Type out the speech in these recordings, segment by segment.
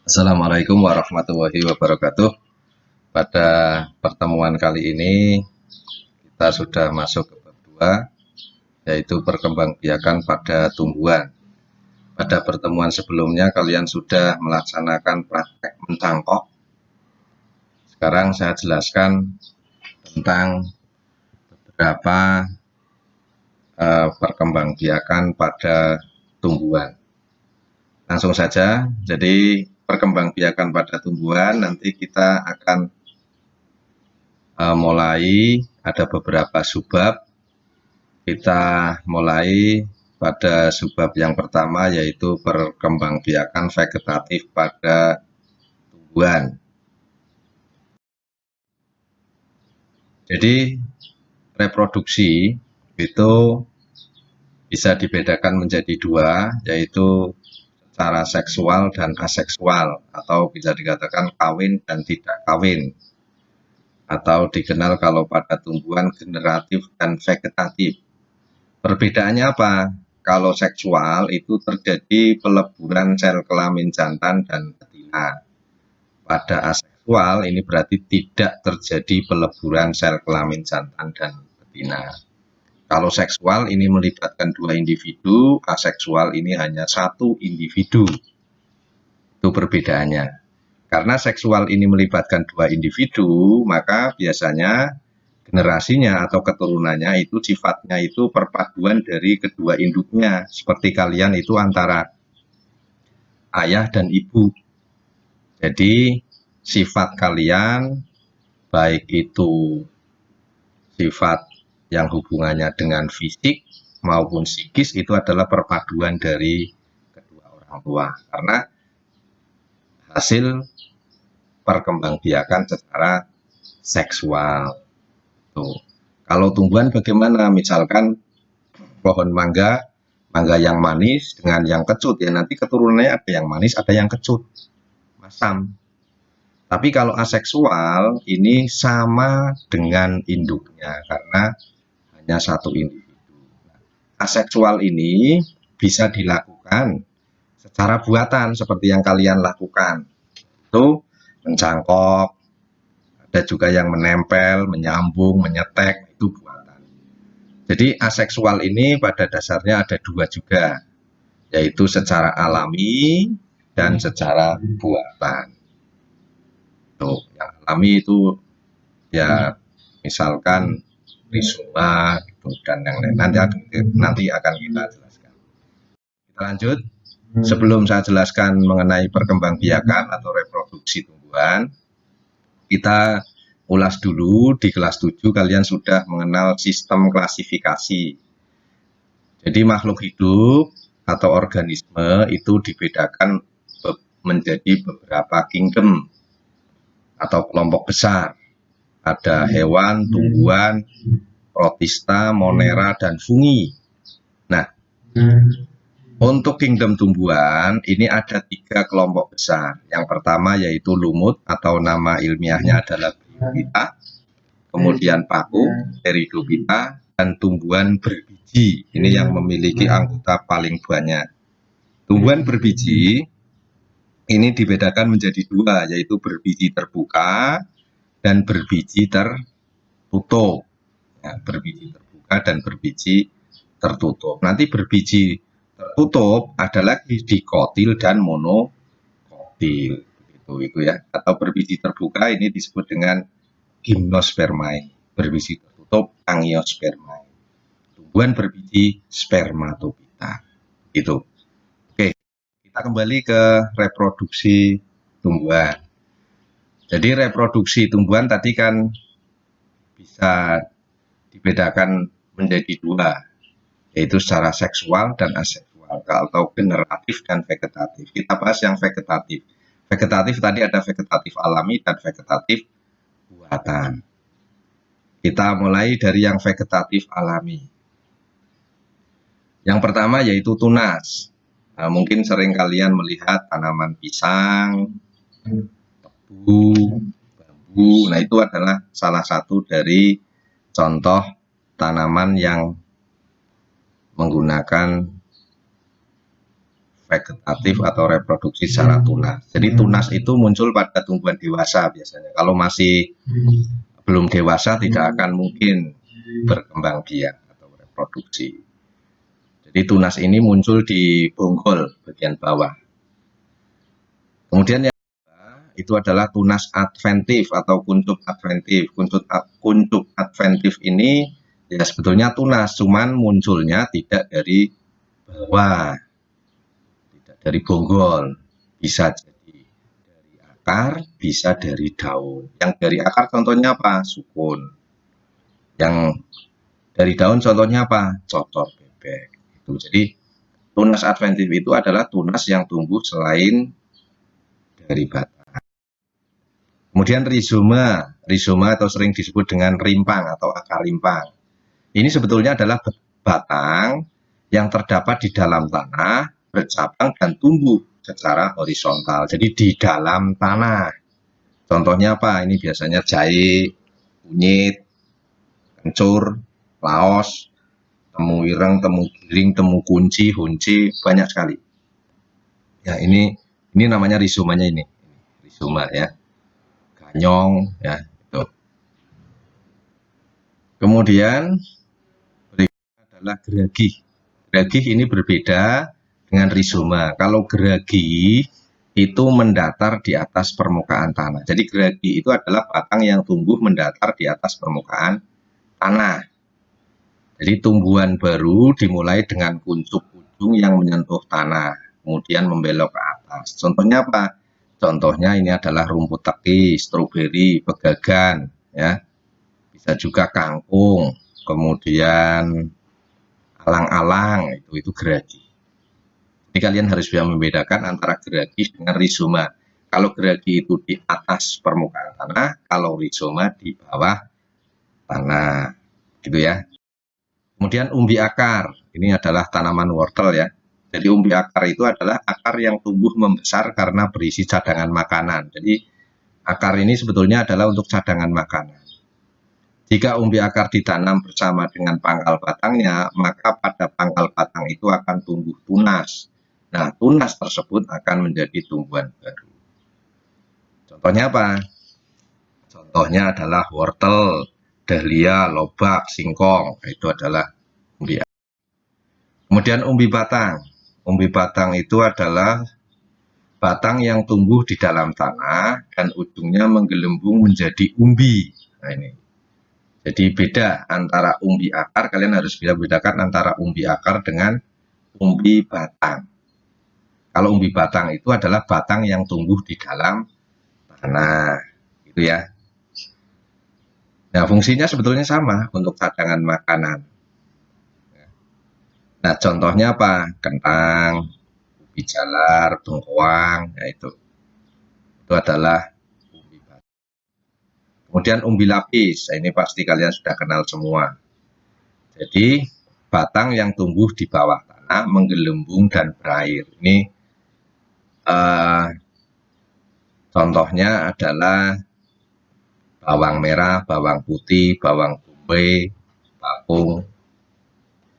Assalamualaikum warahmatullahi wabarakatuh. Pada pertemuan kali ini kita sudah masuk ke bab 2, yaitu perkembangbiakan pada tumbuhan. Pada pertemuan sebelumnya kalian sudah melaksanakan praktek mencangkok. Sekarang saya jelaskan tentang beberapa perkembangbiakan pada tumbuhan. Langsung saja, jadi perkembangbiakan pada tumbuhan nanti kita akan mulai ada beberapa subbab. Kita mulai pada subbab yang pertama, yaitu perkembangbiakan vegetatif pada tumbuhan. Jadi reproduksi itu bisa dibedakan menjadi dua, yaitu secara seksual dan aseksual, atau bisa dikatakan kawin dan tidak kawin, atau dikenal kalau pada tumbuhan generatif dan vegetatif. Perbedaannya apa? Kalau seksual itu terjadi peleburan sel kelamin jantan dan betina. Pada aseksual ini berarti tidak terjadi peleburan sel kelamin jantan dan betina. Kalau seksual ini melibatkan dua individu, aseksual ini hanya satu individu. Itu perbedaannya. Karena seksual ini melibatkan dua individu, maka biasanya generasinya atau keturunannya itu sifatnya itu perpaduan dari kedua induknya. Seperti kalian itu antara ayah dan ibu. Jadi sifat kalian, baik itu sifat yang hubungannya dengan fisik maupun psikis, itu adalah perpaduan dari kedua orang tua. Karena hasil perkembangbiakan secara seksual. Tuh. Kalau tumbuhan bagaimana? Misalkan pohon mangga yang manis dengan yang kecut, ya nanti keturunannya ada yang manis, ada yang kecut, masam. Tapi kalau aseksual ini sama dengan induknya karena hanya satu individu. Aseksual ini bisa dilakukan secara buatan seperti yang kalian lakukan. Itu mencangkok, ada juga yang menempel, menyambung, menyetek, itu buatan. Jadi aseksual ini pada dasarnya ada dua juga, yaitu secara alami dan secara buatan. Tuh, yang alami itu ya misalkan rizoma gitu, dan yang lain nanti akan kita jelaskan. Kita lanjut. Sebelum saya jelaskan mengenai perkembangbiakan atau reproduksi tumbuhan, kita ulas dulu. Di kelas 7 kalian sudah mengenal sistem klasifikasi. Jadi makhluk hidup atau organisme itu dibedakan menjadi beberapa kingdom atau kelompok besar. Ada hewan, tumbuhan, protista, monera, dan fungi. Nah, untuk kingdom tumbuhan ini ada 3 kelompok besar. Yang pertama yaitu lumut atau nama ilmiahnya adalah Bryophyta, kemudian paku, Pteridophyta, dan tumbuhan berbiji. Ini yang memiliki anggota paling banyak. Tumbuhan berbiji ini dibedakan menjadi dua, yaitu berbiji terbuka dan berbiji tertutup. Ya, berbiji terbuka dan berbiji tertutup. Nanti berbiji tertutup adalah dikotil dan monokotil. Itu ya. Atau berbiji terbuka ini disebut dengan gymnospermae. Berbiji tertutup angiospermae. Tumbuhan berbiji spermatophyta. Itu. Oke, kita kembali ke reproduksi tumbuhan. Jadi reproduksi tumbuhan tadi kan bisa dibedakan menjadi dua, yaitu secara seksual dan aseksual, atau generatif dan vegetatif. Kita bahas yang vegetatif. Vegetatif tadi ada vegetatif alami dan vegetatif buatan. Kita mulai dari yang vegetatif alami. Yang pertama yaitu tunas. Nah, mungkin sering kalian melihat tanaman pisang, tebu, bambu. Nah, itu adalah salah satu dari contoh tanaman yang menggunakan vegetatif atau reproduksi secara tunas. Jadi tunas itu muncul pada tumbuhan dewasa biasanya. Kalau masih belum dewasa tidak akan mungkin berkembang biak atau reproduksi. Jadi tunas ini muncul di bonggol bagian bawah. Kemudian yang kedua itu adalah tunas adventif atau kuncup adventif. Kuncup adventif ini ya sebetulnya tunas, cuman munculnya tidak dari bawah, tidak dari bonggol, bisa jadi dari akar, bisa dari daun. Yang dari akar contohnya apa? Sukun. Yang dari daun contohnya apa? Cocor bebek. Itu. Jadi tunas adventif itu adalah tunas yang tumbuh selain dari batang. Kemudian rizoma atau sering disebut dengan rimpang atau akar rimpang. Ini sebetulnya adalah batang yang terdapat di dalam tanah, bercabang dan tumbuh secara horizontal. Jadi di dalam tanah. Contohnya apa? Ini biasanya jahe, kunyit, kencur, laos, temu ireng, temu giling, temu kunci, hunci, banyak sekali. Ya, ini namanya rizomanya ini. Rizoma ya. Ganyong ya, itu. Kemudian berikutnya adalah geragih. Geragih ini berbeda dengan rizoma. Kalau geragih itu mendatar di atas permukaan tanah. Jadi geragih itu adalah batang yang tumbuh mendatar di atas permukaan tanah. Jadi tumbuhan baru dimulai dengan kuncup ujung yang menyentuh tanah, kemudian membelok ke atas. Contohnya apa? Contohnya ini adalah rumput teki, stroberi, pegagan, ya. Bisa juga kangkung, kemudian alang-alang, itu geragih. Jadi kalian harus bisa membedakan antara geragih dengan rizoma. Kalau geragih itu di atas permukaan tanah, kalau rizoma di bawah tanah, gitu ya. Kemudian umbi akar, ini adalah tanaman wortel ya. Jadi umbi akar itu adalah akar yang tumbuh membesar karena berisi cadangan makanan. Jadi akar ini sebetulnya adalah untuk cadangan makanan. Jika umbi akar ditanam bersama dengan pangkal batangnya, maka pada pangkal batang itu akan tumbuh tunas. Nah, tunas tersebut akan menjadi tumbuhan baru. Contohnya apa? Contohnya adalah wortel, dahlia, lobak, singkong. Itu adalah umbi akar. Kemudian umbi batang. Umbi batang itu adalah batang yang tumbuh di dalam tanah dan ujungnya menggelembung menjadi umbi. Nah ini. Jadi beda antara umbi akar, kalian harus bisa bedakan antara umbi akar dengan umbi batang. Kalau umbi batang itu adalah batang yang tumbuh di dalam tanah, gitu ya. Nah, fungsinya sebetulnya sama untuk cadangan makanan. Nah, contohnya apa? Kentang, ubi jalar, bengkoang, nah itu adalah umbi batang. Kemudian umbi lapis, nah ini pasti kalian sudah kenal semua. Jadi batang yang tumbuh di bawah tanah, menggelembung dan berair. Ini contohnya adalah bawang merah, bawang putih, bawang bombay, bakung,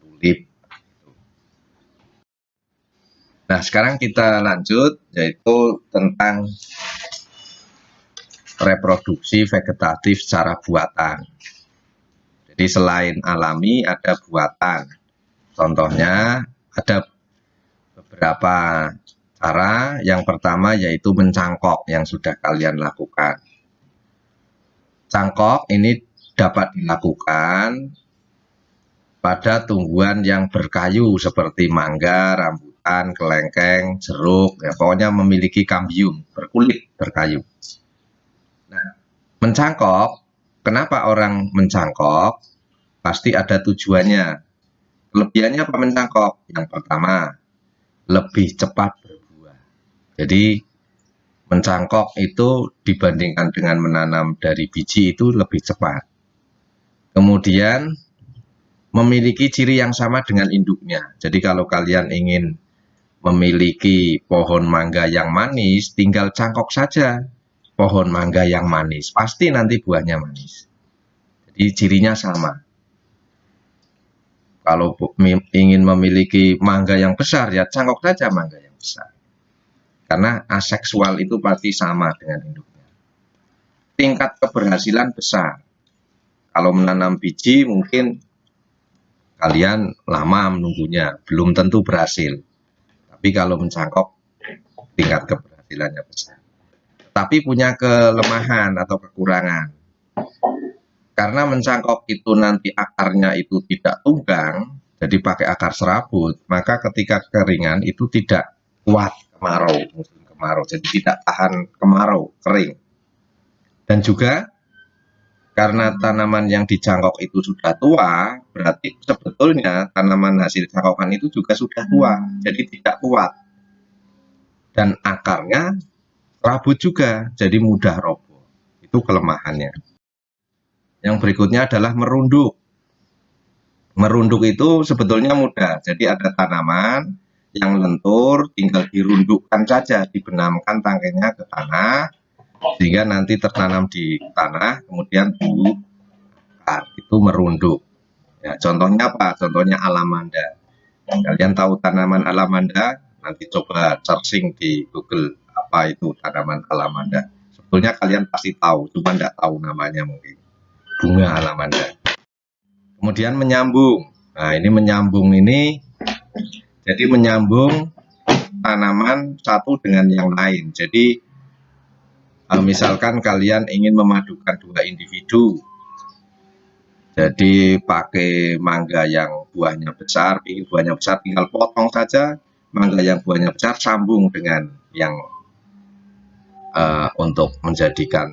tulip. Nah, sekarang kita lanjut, yaitu tentang reproduksi vegetatif secara buatan. Jadi selain alami ada buatan. Contohnya ada beberapa cara. Yang pertama yaitu mencangkok yang sudah kalian lakukan. Cangkok ini dapat dilakukan pada tumbuhan yang berkayu seperti mangga, rambutan, kelengkeng, jeruk, ya, pokoknya memiliki kambium, berkulit, berkayu. Nah, mencangkok, kenapa orang mencangkok? Pasti ada tujuannya. Kelebihannya apa mencangkok? Yang pertama, lebih cepat berbuah. Jadi mencangkok itu dibandingkan dengan menanam dari biji itu lebih cepat. Kemudian memiliki ciri yang sama dengan induknya. Jadi kalau kalian ingin memiliki pohon mangga yang manis, tinggal cangkok saja pohon mangga yang manis. Pasti nanti buahnya manis. Jadi cirinya sama. Kalau ingin memiliki mangga yang besar, ya cangkok saja mangga yang besar. Karena aseksual itu pasti sama dengan induknya. Tingkat keberhasilan besar. Kalau menanam biji mungkin kalian lama menunggunya, belum tentu berhasil. Tapi kalau mencangkok, tingkat keberhasilannya besar. Tapi punya kelemahan atau kekurangan. Karena mencangkok itu nanti akarnya itu tidak tunggang, jadi pakai akar serabut, maka ketika keringan itu tidak kuat kemarau, musim kemarau, jadi tidak tahan kemarau, kering. Dan juga karena tanaman yang dicangkok itu sudah tua, berarti sebetulnya tanaman hasil cangkokan itu juga sudah tua, jadi tidak kuat. Dan akarnya serabut juga, jadi mudah roboh. Itu kelemahannya. Yang berikutnya adalah merunduk. Merunduk itu sebetulnya mudah, jadi ada tanaman yang lentur, tinggal dirundukkan saja, dibenamkan tangkainya ke tanah, sehingga nanti tertanam di tanah, kemudian tumbuh akar, itu merunduk. Ya, contohnya apa? Contohnya alamanda. Kalian tahu tanaman alamanda? Nanti coba searching di Google, apa itu tanaman alamanda. Sebetulnya kalian pasti tahu, cuma tidak tahu namanya mungkin. Bunga alamanda. Kemudian menyambung. Nah, ini menyambung ini, jadi menyambung tanaman satu dengan yang lain. Jadi, misalkan kalian ingin memadukan dua individu, jadi pakai mangga yang buahnya besar, ingin buahnya besar, tinggal potong saja mangga yang buahnya besar, sambung dengan yang untuk menjadikan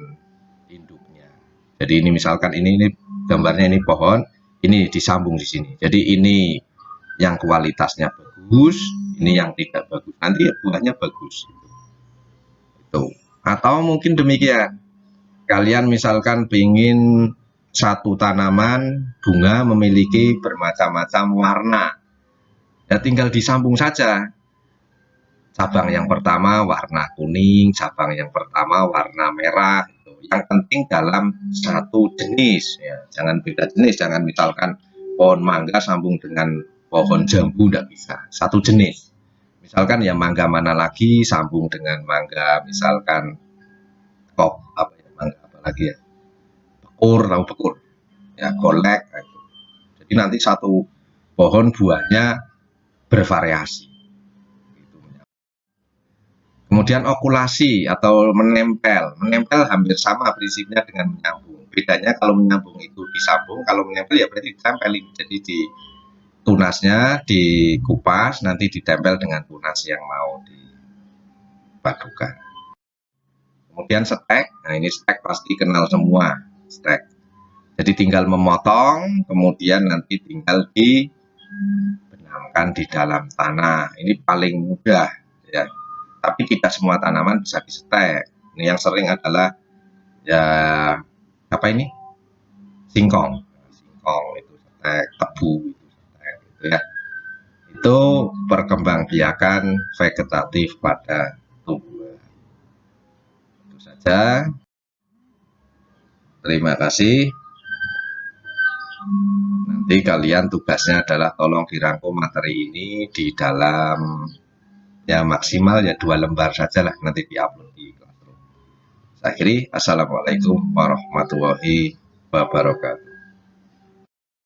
induknya. Jadi ini misalkan ini gambarnya ini pohon, ini disambung di sini. Jadi ini yang kualitasnya bagus, ini yang tidak bagus. Nanti ya buahnya bagus. Itu. Atau mungkin demikian. Kalian misalkan ingin satu tanaman bunga memiliki bermacam-macam warna. Ya tinggal disambung saja. Cabang yang pertama warna kuning, cabang yang pertama warna merah. Yang penting dalam satu jenis, ya. Jangan beda jenis, jangan misalkan pohon mangga sambung dengan pohon jambu, tidak bisa. Satu jenis. Misalkan ya mangga mana lagi sambung dengan mangga, misalkan mangga apa lagi ya? Bekur, tahu bekur? Ya, golek. Gitu. Jadi nanti satu pohon buahnya bervariasi. Kemudian okulasi atau menempel. Menempel hampir sama prinsipnya dengan menyambung. Bedanya kalau menyambung itu disambung, kalau menempel ya berarti ditempelin. Jadi di tunasnya dikupas, nanti ditempel dengan tunas yang mau dipadukan. Kemudian stek. Nah, ini stek pasti kenal semua. Stek. Jadi tinggal memotong, kemudian nanti tinggal dibenamkan di dalam tanah. Ini paling mudah, ya. Tapi tidak semua tanaman bisa disetek. Ini yang sering adalah ya apa ini? Singkong. Singkong itu setek, tebu itu setek, gitu ya. Itu perkembangbiakan vegetatif pada tumbuhan. Itu saja. Terima kasih. Nanti kalian tugasnya adalah tolong dirangkum materi ini di dalam ya maksimal ya 2 lembar saja lah, nanti diupload di Classroom. Saya akhiri, assalamualaikum warahmatullahi wabarakatuh.